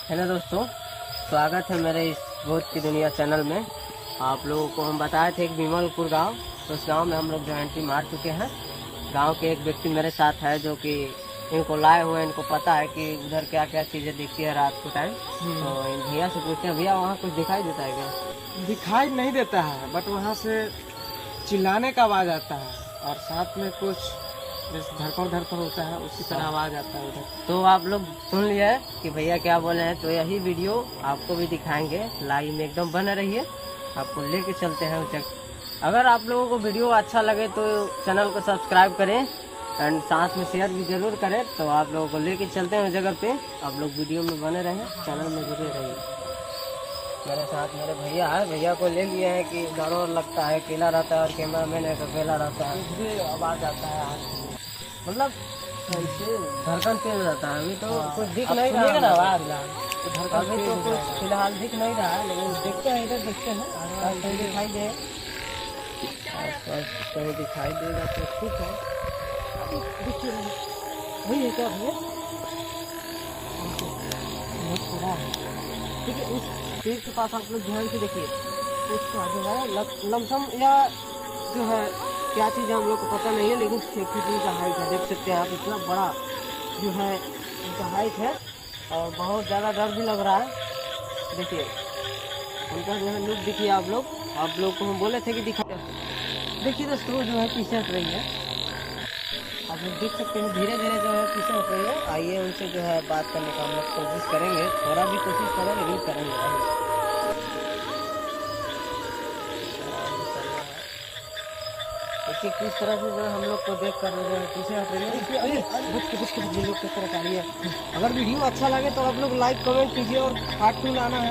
Hello दोस्तों, स्वागत है मेरे इस भूत की दुनिया चैनल में। आप लोगों को हम बताए थे एक विमलपुर गांव, तो उस गांव में हम लोग जो एंट्री मार चुके हैं। गांव के एक व्यक्ति मेरे साथ है जो कि इनको लाए हुए, इनको पता है कि उधर क्या क्या चीज़ें दिखती है रात को टाइम। तो इन भैया से पूछते हैं, भैया वहाँ कुछ दिखाई देता है क्या? दिखाई नहीं देता है, बट वहाँ से चिल्लाने का आवाज़ आता है और साथ में कुछ जैसे धड़कन होता है उसी तरह आवाज़ आता है उधर। तो आप लोग सुन लिया है कि भैया क्या बोले हैं, तो यही वीडियो आपको भी दिखाएंगे। लाइव में एकदम बने रहिए, आपको लेके चलते हैं उस जगह। अगर आप लोगों को वीडियो अच्छा लगे तो चैनल को सब्सक्राइब करें एंड साथ में शेयर भी जरूर करें। तो आप लोगों को लेके चलते हैं उस जगह पे। आप लोग वीडियो में बने रहें, चैनल में जुड़े रहिए। मेरे साथ मेरे भैया है, भैया को ले लिए हैं कि डर और लगता है, अकेला रहता है और कैमरा मैन है तो अकेला रहता है, कुछ भी आवाज़ आता है हाथ से। मतलब ऐसे धड़कन तेज रहता है। अभी तो कुछ दिख नहीं रहा आवाज़, अभी तो कुछ फिलहाल दिख नहीं रहा है, लेकिन देखते हैं, इधर देखते हैं आसपास कहीं दिखाई दे, आसपास कहीं दिखाई देगा तो ठीक है। देखिए वही है क्या भैया? बहुत बड़ा है। ठीक है, उस पेड़ के पास आप लोग ध्यान से देखिए, उसका जो है लमसम या जो है क्या चीज़ हम लोग को पता नहीं है, लेकिन 6 फीट का हाइट है। देख सकते हैं आप, इतना बड़ा जो है उनका हाइट है और बहुत ज़्यादा डर भी लग रहा है। देखिए उनका जो है लुक देखिए। आप लोग को हम बोले थे कि दिखा, देखिए दोस्तों जो है पीछे हट रही है। आप लोग देख सकते हैं धीरे धीरे जो है पीछे हट रही है। आइए उनसे जो है बात करने का हम लोग कोशिश करेंगे, थोड़ा भी कोशिश करें लेकिन करेंगे। देखिए किस तरह से जो है हम लोग को देख कर जो है पीछे हट रही है। अगर वीडियो अच्छा लगे तो आप लोग लाइक कमेंट कीजिए और पार्ट 2 लाना है।